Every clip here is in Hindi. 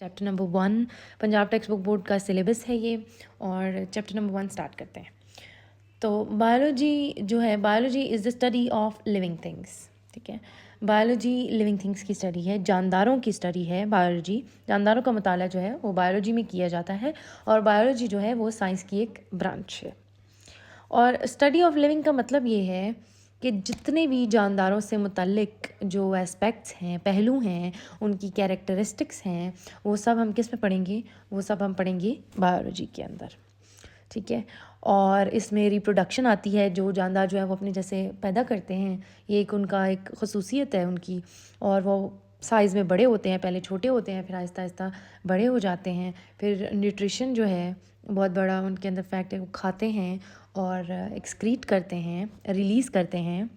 Chapter number 1 Punjab text book board का सिलेबस है ये, और चैप्टर नंबर 1 स्टार्ट करते हैं। तो बायोलॉजी जो है, biology is the study of living things. ठीक है, बायोलॉजी लिविंग थिंग्स की स्टडी है, जानदारों की स्टडी है। बायोलॉजी जानदारों का मुताला जो है वो बायोलॉजी में किया जाता है, और बायोलॉजी जो है वो साइंस की एक ब्रांच है। और स्टडी ऑफ लिविंग का मतलब ये है कि जितने भी जानदारों से मुतल्लिक जो एस्पेक्ट्स हैं, पहलू हैं, उनकी कैरेक्टरिस्टिक्स हैं, वो सब हम किस में पढ़ेंगे? वो सब हम पढ़ेंगे बायोलॉजी के अंदर। ठीक है, और इसमें रिप्रोडक्शन आती है। जो जानदार जो है वो अपने जैसे पैदा करते हैं, ये एक उनका एक खसूसियत है उनकी, और वो साइज़ में बड़े होते हैं, पहले छोटे होते हैं, फिर आहिस्ता आहिस्ता बड़े हो जाते हैं। फिर न्यूट्रिशन जो है बहुत बड़ा उनके अंदर फैक्ट है, वो खाते हैं और एक्सक्रीट करते हैं, रिलीज़ करते हैं,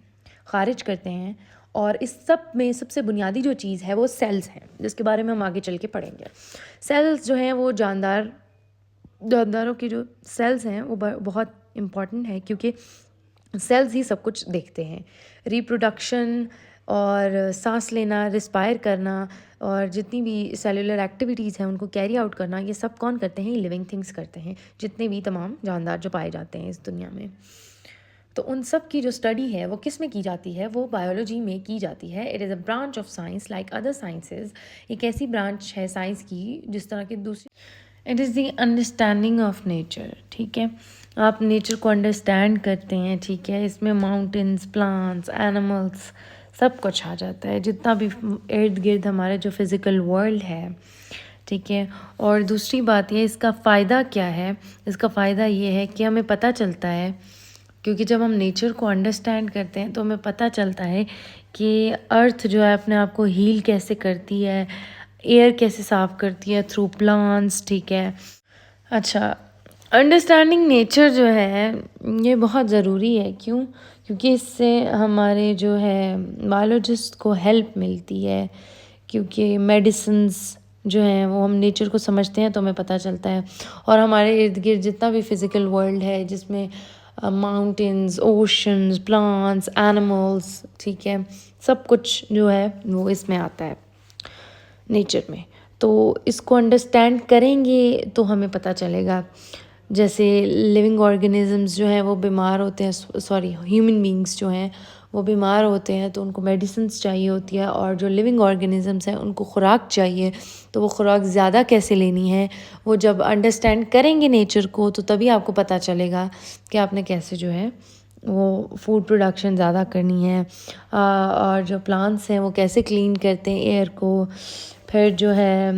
खारिज करते हैं। और इस सब में सबसे बुनियादी जो चीज़ है वो सेल्स हैं, जिसके बारे में हम आगे चल के पढ़ेंगे। सेल्स जो हैं वो जानदारों के जो सेल्स हैं वो बहुत इम्पॉर्टेंट है, क्योंकि सेल्स ही सब कुछ देखते हैं। रिप्रोडक्शन और सांस लेना, रिस्पायर करना, और जितनी भी सेलुलर एक्टिविटीज़ हैं उनको कैरी आउट करना, ये सब कौन करते हैं? लिविंग थिंग्स करते हैं, जितने भी तमाम जानदार जो पाए जाते हैं इस दुनिया में। तो उन सब की जो स्टडी है वो किस में की जाती है? वो बायोलॉजी में की जाती है। It is a branch of science like other sciences. एक ऐसी ब्रांच है साइंस की जिस तरह की दूसरी। It is the understanding of nature. ठीक है, आप नेचर को अंडरस्टैंड करते हैं। ठीक है, इसमें माउंटेन्स, प्लांट्स, एनिमल्स सब कुछ आ जाता है, जितना भी इर्द गिर्द हमारे जो फिज़िकल वर्ल्ड है। ठीक है, और दूसरी बात ये, इसका फ़ायदा क्या है? इसका फ़ायदा ये है कि हमें पता चलता है, क्योंकि जब हम नेचर को अंडरस्टैंड करते हैं तो हमें पता चलता है कि अर्थ जो है अपने आप को हील कैसे करती है, एयर कैसे साफ़ करती है थ्रू प्लांट्स। ठीक है, अच्छा, अंडरस्टैंडिंग नेचर जो है ये बहुत ज़रूरी है। क्यों? क्योंकि इससे हमारे जो है बायोलॉजिस्ट को हेल्प मिलती है, क्योंकि मेडिसिन्स जो हैं वो हम नेचर को समझते हैं तो हमें पता चलता है। और हमारे इर्द गिर्द जितना भी फिज़िकल वर्ल्ड है, जिसमें माउंटेन्स, ओशंस, प्लांट्स, एनिमल्स, ठीक है, सब कुछ जो है वो इसमें आता है नेचर में। तो इसको अंडरस्टैंड करेंगे तो हमें पता चलेगा। जैसे लिविंग ऑर्गेनिजम्स जो हैं वो बीमार होते हैं, सॉरी ह्यूमन बींग्स जो हैं वो बीमार होते हैं तो उनको मेडिसिन्स चाहिए होती है, और जो लिविंग ऑर्गेनिजम्स हैं उनको खुराक चाहिए। तो वो खुराक ज़्यादा कैसे लेनी है, वो जब अंडरस्टैंड करेंगे नेचर को तो तभी आपको पता चलेगा कि आपने कैसे जो है वो फूड प्रोडक्शन ज़्यादा करनी है। और जो प्लांट्स हैं वो कैसे क्लीन करते हैं एयर को। फिर जो है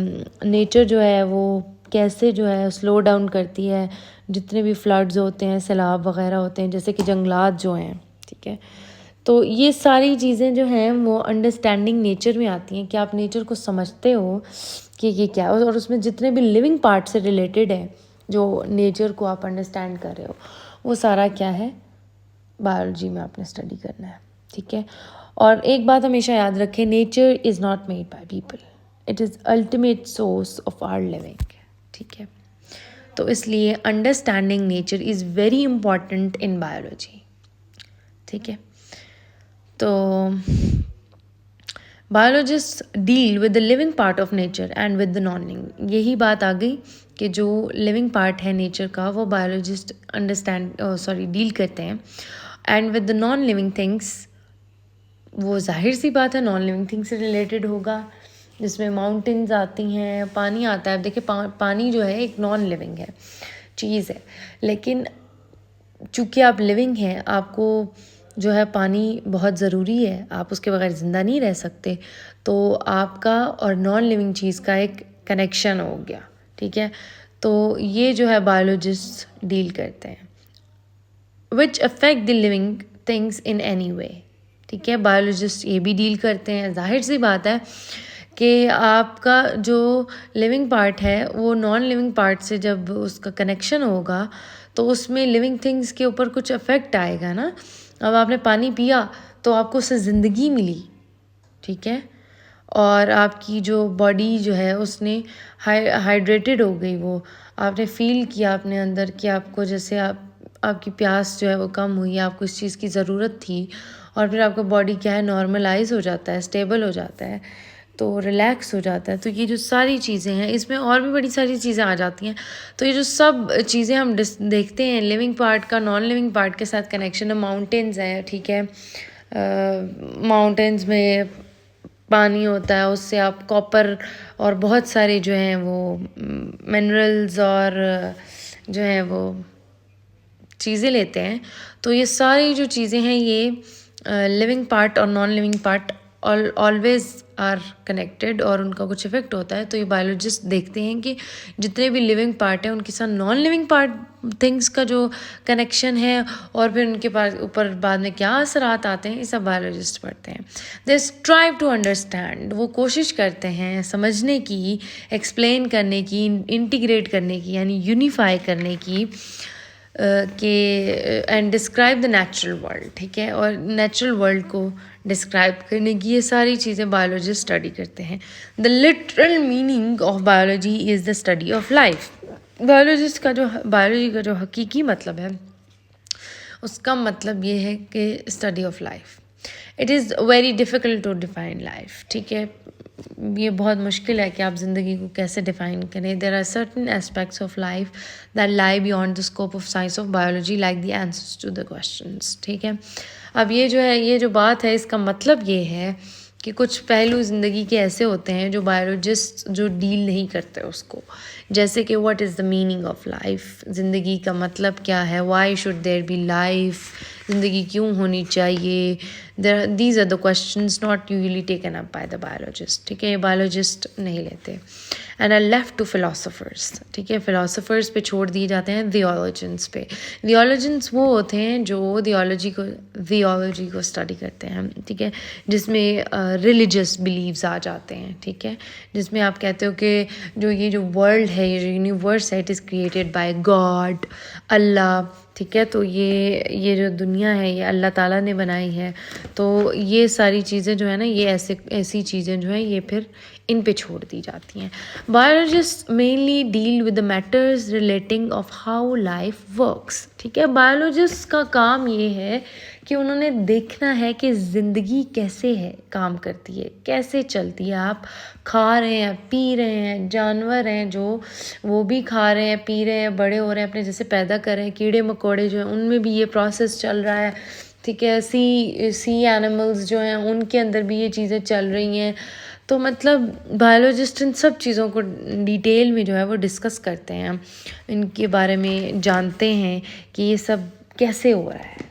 नेचर जो है वो कैसे जो है स्लो डाउन करती है जितने भी फ्लड्स होते हैं, सैलाब वगैरह होते हैं, जैसे कि जंगलात जो हैं। ठीक है, तो ये सारी चीज़ें जो हैं वो अंडरस्टैंडिंग नेचर में आती हैं कि आप नेचर को समझते हो कि ये क्या है, और उसमें जितने भी लिविंग पार्ट से रिलेटेड है जो नेचर को आप अंडरस्टैंड कर रहे हो, वो सारा क्या है? बायोलॉजी में आपने स्टडी करना है। ठीक है, और एक बात हमेशा याद रखें, nature is not made by people, it is ultimate source of our living. ठीक है, तो इसलिए understanding nature is very important in biology. ठीक है, तो biologist deal with the living part of nature and with the non living. यही बात आ गई कि जो लिविंग पार्ट है नेचर का वो बायोलॉजिस्ट डील करते हैं, and with the non living things, वो जाहिर सी बात है नॉन लिविंग थिंग्स से रिलेटेड होगा, जिसमें माउंटेन्स आती हैं, पानी आता है। देखिए पानी जो है एक नॉन लिविंग है चीज़ है, लेकिन चूँकि आप लिविंग हैं, आपको जो है पानी बहुत ज़रूरी है, आप उसके बगैर ज़िंदा नहीं रह सकते। तो आपका और नॉन लिविंग चीज़ का एक कनेक्शन हो गया। ठीक है, तो ये जो है बायोलॉजिस्ट डील करते हैं, which affect the living things in any way. ठीक है, बायोलॉजिस्ट ये भी डील करते हैं। जाहिर सी बात है कि आपका जो लिविंग पार्ट है वो नॉन लिविंग पार्ट से जब उसका कनेक्शन होगा तो उसमें लिविंग थिंग्स के ऊपर कुछ अफेक्ट आएगा ना। अब आपने पानी पिया तो आपको उससे ज़िंदगी मिली। ठीक है, और आपकी जो बॉडी जो है उसने हाइड्रेटेड हो गई, वो आपने फील किया अपने अंदर कि आपको जैसे आपकी प्यास जो है वो कम हुई, आपको इस चीज़ की ज़रूरत थी, और फिर आपका बॉडी क्या है नॉर्मलाइज हो जाता है, स्टेबल हो जाता है। तो रिलैक्स हो जाता है। तो ये जो सारी चीज़ें हैं, इसमें और भी बड़ी सारी चीज़ें आ जाती हैं। तो ये जो सब चीज़ें हम देखते हैं, लिविंग पार्ट का नॉन लिविंग पार्ट के साथ कनेक्शन है। माउंटेन्स है, ठीक है, माउंटेन्स में पानी होता है, उससे आप कॉपर और बहुत सारे जो हैं वो मिनरल्स और जो हैं वो चीज़ें लेते हैं। तो ये सारी जो चीज़ें हैं ये लिविंग पार्ट और non living part always are connected और उनका कुछ इफेक्ट होता है। तो ये बायोलॉजिस्ट देखते हैं कि जितने भी लिविंग पार्ट हैं उनके साथ नॉन लिविंग पार्ट थिंग्स का जो कनेक्शन है और फिर उनके पास ऊपर बाद में क्या असरात आते हैं, ये सब बायोलॉजिस्ट पढ़ते हैं। दे स्ट्राइव टू अंडरस्टैंड, वो कोशिश करते हैं समझने की, एक्सप्लेन करने की, इंटीग्रेट करने की, यानी यूनिफाई करने की के and describe the natural world, ठीक है, और नेचुरल वर्ल्ड को डिस्क्राइब करने की ये सारी चीज़ें बायोलॉजिस्ट स्टडी करते हैं। The literal meaning of biology is the study of life. Biology का जो हकीकी मतलब है, उसका मतलब ये है कि study of life. It is very difficult to define life, ठीक है, ये बहुत मुश्किल है कि आप ज़िंदगी को कैसे डिफ़ाइन करें। There are certain aspects of life that lie beyond the scope of science of biology like the answers to the questions, ठीक है। अब ये जो बात है, इसका मतलब ये है कि कुछ पहलू ज़िंदगी के ऐसे होते हैं जो बायोलॉजिस्ट जो डील नहीं करते उसको, जैसे कि what is the meaning of life, ज़िंदगी का मतलब क्या है, why should there be life, ज़िंदगी क्यों होनी चाहिए। These are the questions not usually taken up by the biologist, ठीक है, ये बायोलॉजिस्ट नहीं लेते। And are left to philosophers, ठीक है, फिलोसोफर्स पे छोड़ दिए जाते हैं थियोलॉजियंस पे। थियोलॉजियंस वो होते हैं जो थियोलॉजी को स्टडी करते हैं, ठीक है, जिसमें रिलीजियस बिलीव्स आ जाते हैं, ठीक है, जिसमें आप कहते हो कि ये जो वर्ल्ड है, ये जो यूनिवर्स है, it is created by God, Allah, ठीक है। तो ये जो दुनिया है ये अल्लाह ताला ने बनाई है। तो ये सारी चीज़ें जो है ना, ये ऐसी चीज़ें जो हैं ये फिर इन पे छोड़ दी जाती हैं। Biologist mainly deal with the matters relating of how life works, ठीक है। बायोलॉजिस्ट का काम ये है कि उन्होंने देखना है कि ज़िंदगी कैसे है, काम करती है, कैसे चलती है। आप खा रहे हैं, पी रहे हैं, जानवर हैं जो वो भी खा रहे हैं, पी रहे हैं, बड़े हो रहे हैं, अपने जैसे पैदा कर रहे हैं। कीड़े मकोड़े जो हैं उनमें भी ये प्रोसेस चल रहा है, ठीक है। सी एनिमल्स जो हैं उनके अंदर भी ये चीज़ें चल रही हैं। तो मतलब बायोलॉजिस्ट इन सब चीज़ों को डिटेल में जो है वो डिस्कस करते हैं, इनके बारे में जानते हैं कि ये सब कैसे हो रहा है,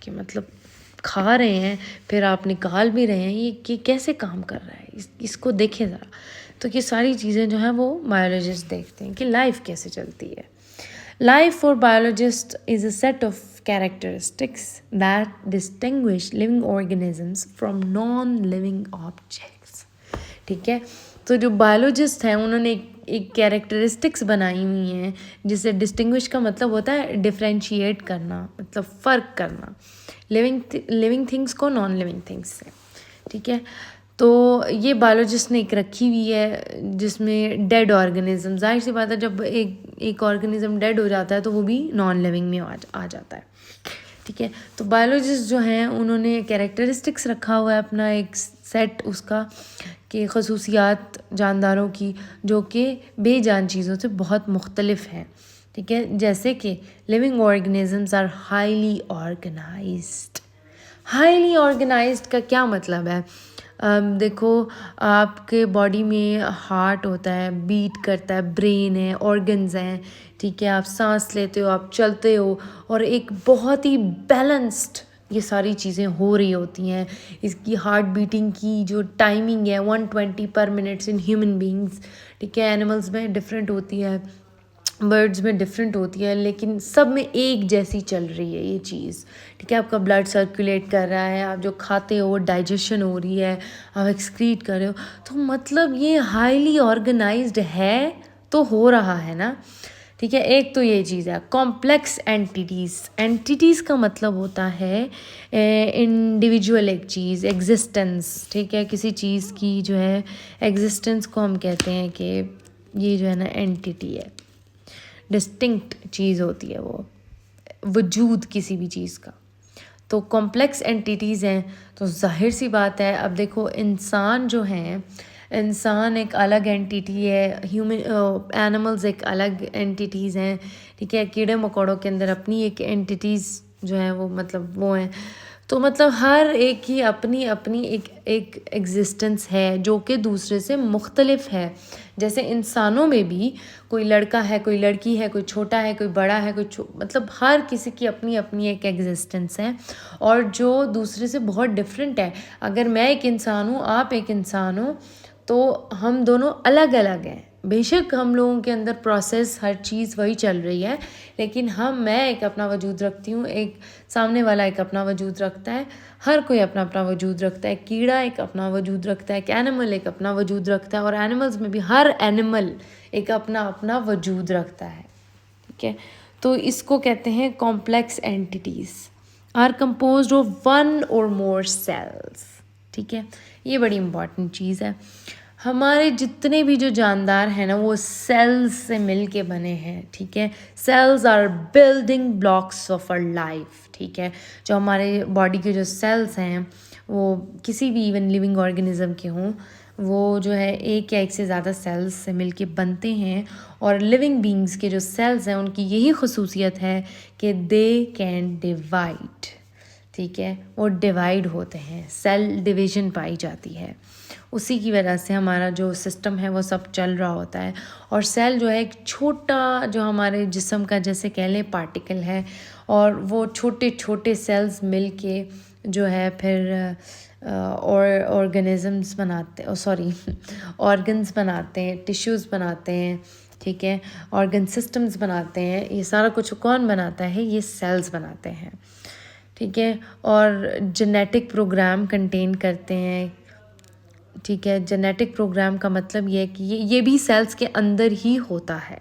कि मतलब खा रहे हैं फिर आप निकाल भी रहे हैं, ये कैसे काम कर रहा है, इसको देखें ज़रा। तो ये सारी चीज़ें जो हैं वो बायोलॉजिस्ट देखते हैं कि लाइफ कैसे चलती है। Life for biologist is a set of characteristics that distinguish living organisms from non-living objects, ठीक है। तो जो बायोलॉजिस्ट हैं उन्होंने एक कैरेक्टरिस्टिक्स बनाई हुई हैं, जिससे डिस्टिंग्विश का मतलब होता है डिफ्रेंशिएट करना, मतलब फ़र्क करना लिविंग थिंग्स को नॉन लिविंग थिंग्स से, ठीक है। तो ये बायोलॉजिस्ट ने एक रखी हुई है जिसमें डेड ऑर्गेनिज्म, जाहिर सी बात है जब एक ऑर्गेनिज्म डेड हो जाता है तो वो भी नॉन लिविंग में आ जाता है, ठीक है। तो बायोलॉजिस्ट जो हैं उन्होंने कैरेक्टरिस्टिक्स रखा हुआ है अपना एक सेट उसका, कि खसूसियात जानदारों की जो कि बेजान चीज़ों से बहुत मुख्तलिफ हैं, ठीक है। जैसे कि living organisms are highly organized. Highly organized का क्या मतलब है? देखो, आपके बॉडी में हार्ट होता है, बीट करता है, ब्रेन है, ऑर्गन्स हैं, ठीक है, आप सांस लेते हो, आप चलते हो, और एक बहुत ही बैलेंस्ड ये सारी चीज़ें हो रही होती हैं। इसकी हार्ट बीटिंग की जो टाइमिंग है 120 पर मिनट्स इन ह्यूमन बींग्स, ठीक है। एनिमल्स में डिफरेंट होती है, बर्ड्स में डिफरेंट होती है, लेकिन सब में एक जैसी चल रही है ये चीज़, ठीक है। आपका ब्लड सर्कुलेट कर रहा है, आप जो खाते हो वो डाइजेशन हो रही है, आप एक्सक्रीट कर रहे हो, तो मतलब ये हाईली ऑर्गेनाइज्ड है, तो हो रहा है ना, ठीक है। एक तो ये चीज़ है। कॉम्प्लेक्स एंटिटीज़ का मतलब होता है इंडिविजुअल एक चीज़, एग्जिस्टेंस, ठीक है। किसी चीज़ की जो है एग्जिस्टेंस को हम कहते हैं कि ये जो है ना एंटिटी है, डिस्टिंक्ट चीज़ होती है वो, वजूद किसी भी चीज़ का। तो कॉम्प्लेक्स एंटिटीज़ हैं, तो जाहिर सी बात है। अब देखो, इंसान जो हैं, इंसान एक अलग एंटिटी है, ह्यूमन एनिमल्स एक अलग एंटिटीज़ हैं, ठीक है। कीड़े मकोड़ों के अंदर अपनी एक एंटिटीज़ जो हैं वो मतलब वो हैं। तो मतलब हर एक की अपनी अपनी एक एग्जिस्टेंस है जो कि दूसरे से मुख्तलिफ है। जैसे इंसानों में भी कोई लड़का है, कोई लड़की है, कोई छोटा है, कोई बड़ा है, मतलब हर किसी की अपनी अपनी एक एग्जिस्टेंस है और जो दूसरे से बहुत डिफरेंट है। अगर मैं एक इंसान हूँ, आप एक इंसान हो, तो हम दोनों अलग अलग हैं। बेशक हम लोगों के अंदर प्रोसेस हर चीज़ वही चल रही है, लेकिन मैं एक अपना वजूद रखती हूँ, एक सामने वाला एक अपना वजूद रखता है, हर कोई अपना अपना वजूद रखता है। कीड़ा एक अपना वजूद रखता है, एक एनिमल एक अपना वजूद रखता है, और एनिमल्स में भी हर एनिमल एक अपना अपना वजूद रखता है, ठीक है। तो इसको कहते हैं complex entities are composed of one or more sales, ठीक है। ये बड़ी इंपॉर्टेंट चीज़ है। हमारे जितने भी जो जानदार हैं ना, वो सेल्स से मिल के बने हैं, ठीक है। Cells are building blocks of our life, ठीक है। जो हमारे बॉडी के जो सेल्स हैं वो किसी भी इवन लिविंग ऑर्गेनिज्म के हों, वो जो है एक या एक से ज़्यादा सेल्स से मिलके बनते हैं। और लिविंग बींग्स के जो सेल्स हैं उनकी यही खसूसियत है कि दे कैन डिवाइड, ठीक है। वो डिवाइड होते हैं, सेल डिवीज़न पाई जाती है। उसी की वजह से हमारा जो सिस्टम है वो सब चल रहा होता है। और सेल जो है एक छोटा जो हमारे जिस्म का जैसे कह लें पार्टिकल है, और वो छोटे छोटे सेल्स मिल के जो है फिर और ऑर्गेनिजम्स बनाते ऑर्गन्स बनाते हैं, टिश्यूज़ बनाते हैं, ठीक है। ऑर्गन सिस्टम्स बनाते हैं। ये सारा कुछ कौन बनाता है? ये सेल्स बनाते हैं, ठीक है। और जेनेटिक प्रोग्राम कंटेन करते हैं, ठीक है। जेनेटिक प्रोग्राम का मतलब ये है कि ये भी सेल्स के अंदर ही होता है,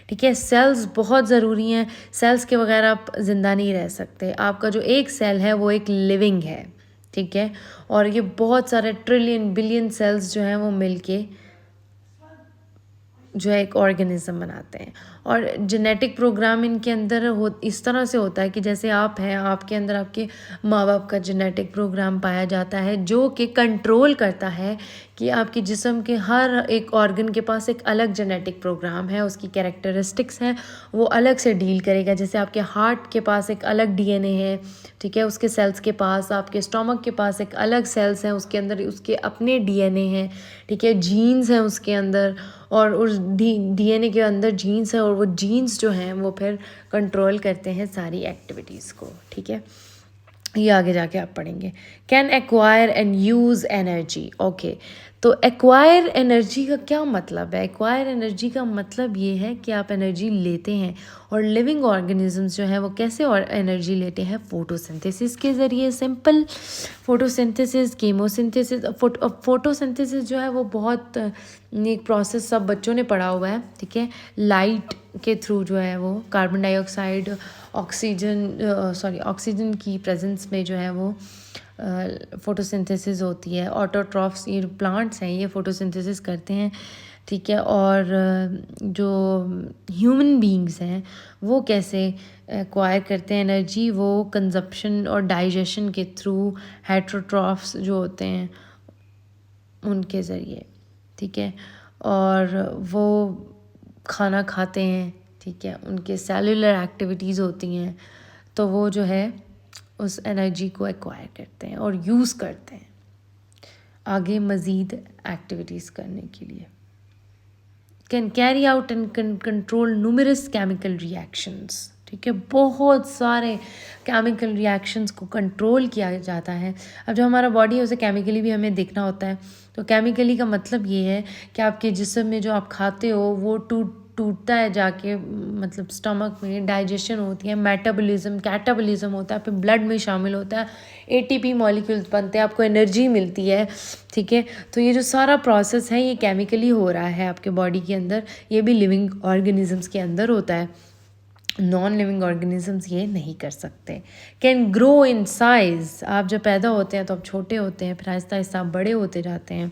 ठीक है। सेल्स बहुत ज़रूरी हैं, सेल्स के बगैर आप ज़िंदा नहीं रह सकते। आपका जो एक सेल है वो एक लिविंग है, ठीक है। और ये बहुत सारे ट्रिलियन बिलियन सेल्स जो हैं वो मिलके जो है एक ऑर्गेनिज्म बनाते हैं। और जेनेटिक प्रोग्राम इनके अंदर इस तरह से होता है कि जैसे आप हैं, आपके अंदर आपके माँ बाप का जेनेटिक प्रोग्राम पाया जाता है जो कि कंट्रोल करता है कि आपके जिस्म के हर एक ऑर्गन के पास एक अलग जेनेटिक प्रोग्राम है, उसकी कैरेक्टरिस्टिक्स हैं, वो अलग से डील करेगा। जैसे आपके हार्ट के पास एक अलग डीएनए है, ठीक है, उसके सेल्स के पास, आपके स्टोमक के पास एक अलग सेल्स हैं, उसके अंदर उसके अपने डीएनए हैं, ठीक है, जीन्स हैं उसके अंदर, और उस डीएनए के अंदर जीन्स है, और वो जीन्स जो हैं वो फिर कंट्रोल करते हैं सारी एक्टिविटीज़ को, ठीक है। ये आगे जाके आप पढ़ेंगे। Can acquire and use energy, okay. तो एक्वायर एनर्जी का क्या मतलब है? एक्वायर एनर्जी का मतलब ये है कि आप एनर्जी लेते हैं। और लिविंग ऑर्गेनिजम्स जो हैं वो कैसे और एनर्जी लेते हैं? फोटोसिंथेसिस के ज़रिए। Simple photosynthesis, chemosynthesis. फोटोसिंथेसिस जो है वो बहुत एक प्रोसेस सब बच्चों ने पढ़ा हुआ है, ठीक है। लाइट के थ्रू जो है वो कार्बन डाइऑक्साइड ऑक्सीजन की प्रेजेंस में जो है वो फोटोसिंथेसिस होती है। ऑटोट्रॉफ्स, ये प्लांट्स हैं, ये फोटोसिंथेसिस करते हैं, ठीक है। और जो ह्यूमन बींग्स हैं वो कैसे एक्वायर करते हैं एनर्जी? वो कंजप्शन और डाइजेशन के थ्रू, हेटरोट्रॉफ्स जो होते हैं उनके ज़रिए, ठीक है। और वो खाना खाते हैं, ठीक है, उनके सेलुलर एक्टिविटीज़ होती हैं, तो वो जो है उस एनर्जी को एक्वायर करते हैं और यूज़ करते हैं आगे मज़ीद एक्टिविटीज़ करने के लिए। Can carry out and control numerous chemical reactions, ठीक है। बहुत सारे केमिकल रिएक्शंस को कंट्रोल किया जाता है। अब जो हमारा बॉडी है उसे केमिकली भी हमें देखना होता है। तो केमिकली का मतलब ये है कि आपके जिस्म में जो आप खाते हो वो टूटता है जाके, मतलब स्टमक में डाइजेशन होती है, मेटाबॉलिज्म कैटाबॉलिज्म होता है, फिर ब्लड में शामिल होता है, एटीपी मॉलिक्यूल्स बनते हैं, आपको एनर्जी मिलती है, ठीक है। तो ये जो सारा प्रोसेस है ये केमिकली हो रहा है आपके बॉडी के अंदर। ये भी लिविंग ऑर्गेनिजम्स के अंदर होता है, नॉन लिविंग ऑर्गेनिजम्स ये नहीं कर सकते। कैन ग्रो इन साइज, आप जब पैदा होते हैं तो आप छोटे होते हैं, फिर आहिस्ता आहिस्ता आप बड़े होते जाते हैं,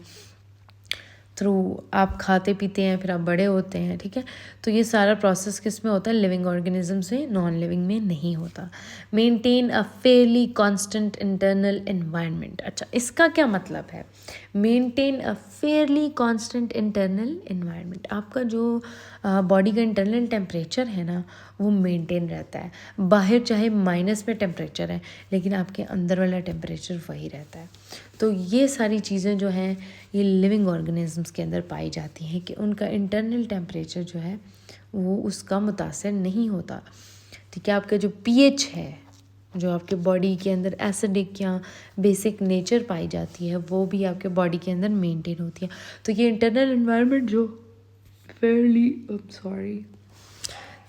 थ्रू आप खाते पीते हैं, फिर आप बड़े होते हैं, ठीक है। तो ये सारा प्रोसेस किस में होता है? लिविंग ऑर्गेनिजम्स में, नॉन लिविंग में नहीं होता। Maintain a fairly constant internal environment, अच्छा इसका क्या मतलब है? Maintain a fairly constant internal environment. आपका जो बॉडी का इंटरनल टेम्परेचर है ना वो मेंटेन रहता है, बाहर चाहे माइनस में टेम्परेचर है लेकिन आपके अंदर वाला टेम्परेचर वही रहता है। तो ये सारी चीज़ें जो हैं ये लिविंग ऑर्गेनिजम्स के अंदर पाई जाती हैं कि उनका इंटरनल टेम्परेचर जो है वो उसका मुतासर नहीं होता। ठीक है, आपका जो पीएच है, जो आपके बॉडी के अंदर एसिडिक या बेसिक नेचर पाई जाती है वो भी आपके बॉडी के अंदर मेंटेन होती है। तो ये इंटरनल एनवायरनमेंट जो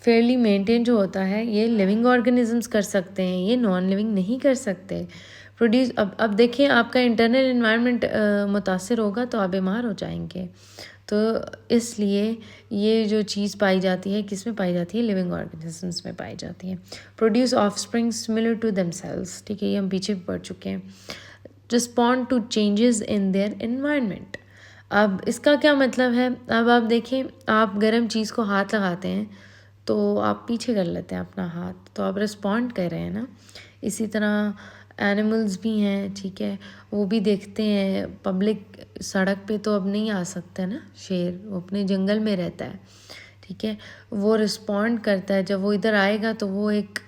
फेयरली मेंटेन जो होता है ये लिविंग ऑर्गेनिजम्स कर सकते हैं, ये नॉन लिविंग नहीं कर सकते। प्रोड्यूस अब देखें आपका इंटरनल एनवायरनमेंट मुतासिर होगा तो आप बीमार हो जाएंगे। तो इसलिए ये जो चीज़ पाई जाती है किस में पाई जाती है, लिविंग ऑर्गेनिजम्स में पाई जाती है। Produce offspring similar to themselves, ठीक है, ये हम पीछे भी पढ़ चुके हैं। Respond to changes in their environment. अब इसका क्या मतलब है, अब आप देखें आप गर्म चीज़ को हाथ लगाते हैं तो आप पीछे कर लेते हैं अपना हाथ, तो आप रिस्पॉन्ड कर रहे हैं ना। इसी तरह एनिमल्स भी हैं, ठीक है, वो भी देखते हैं पब्लिक सड़क पे तो अब नहीं आ सकता ना, शेर वो अपने जंगल में रहता है, ठीक है, वो रिस्पॉन्ड करता है। जब वो इधर आएगा तो वो एक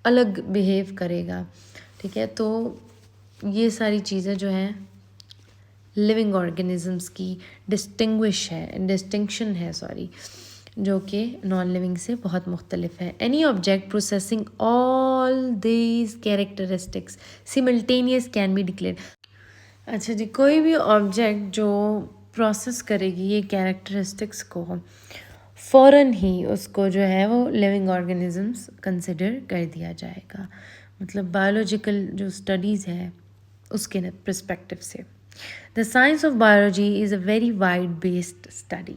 अलग बिहेव करेगा, ठीक है। तो ये सारी चीज़ें जो हैं लिविंग ऑर्गेनिजम्स की डिस्टिंक्शन है जो कि नॉन लिविंग से बहुत मुख्तलिफ है। Any object processing all these characteristics simultaneous can be declared. अच्छा जी, कोई भी ऑब्जेक्ट जो प्रोसेस करेगी ये कैरेक्टरिस्टिक्स को फ़ौरन ही उसको जो है वो लिविंग ऑर्गेनिजम्स कंसिडर कर दिया जाएगा। मतलब बायोलॉजिकल जो स्टडीज़ है उसके पर्सपेक्टिव से। The science of biology is a very wide based study.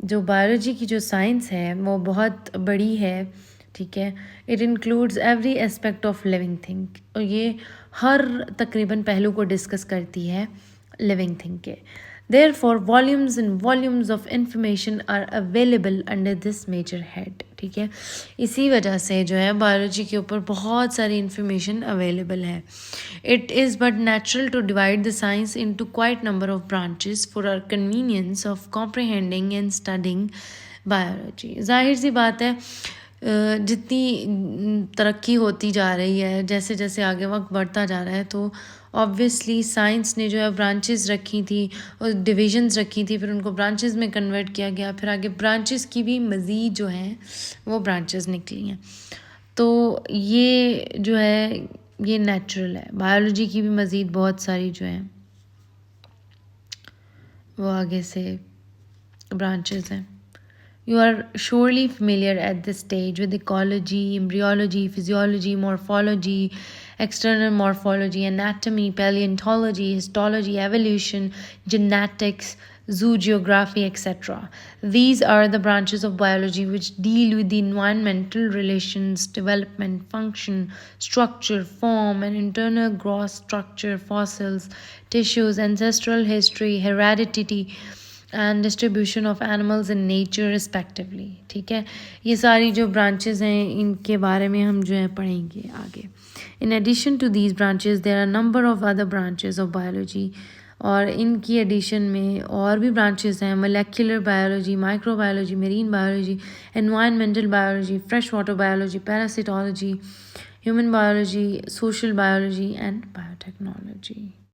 जो बायोलॉजी की जो साइंस है वो बहुत बड़ी है, ठीक है। It includes every aspect of living thing, और ये हर तकरीबन पहलू को डिस्कस करती है लिविंग थिंग के। Therefore, volumes and volumes of information are available under this major head, ठीक है। इसी वजह से जो है बायोलॉजी के ऊपर बहुत सारी इंफॉर्मेशन अवेलेबल है। It is but natural to divide the science into quite number of branches for our convenience of comprehending and studying biology। जाहिर सी बात है जितनी तरक्की होती जा रही है, जैसे जैसे आगे वक्त बढ़ता जा रहा है, तो ऑब्वियसली साइंस ने जो है ब्रांचेस रखी थी और डिविजन्स रखी थी, फिर उनको ब्रांचेस में कन्वर्ट किया गया, फिर आगे ब्रांचेस की भी मज़ीद जो हैं वो ब्रांचेस निकली हैं। तो ये जो है ये नेचुरल है। बायोलॉजी की भी मज़ीद बहुत सारी जो हैं वो आगे से ब्रांचेस हैं। You are surely familiar at this stage with ecology, embryology, physiology, morphology, external morphology, anatomy, paleontology, histology, evolution, genetics, zoogeography, etc. These are the branches of biology which deal with the environmental relations, development, function, structure, form, and internal gross structure, fossils, tissues, ancestral history, heredity, and distribution of animals in nature respectively, ठीक है। ये सारी जो ब्रांचेस हैं इनके बारे में हम जो है पढ़ेंगे आगे। In addition to these branches there are number of other branches of biology, और इनकी एडिशन में और भी ब्रांचेस हैं। Molecular biology, microbiology, marine biology, environmental biology, fresh water biology, parasitology, human biology, social biology and biotechnology.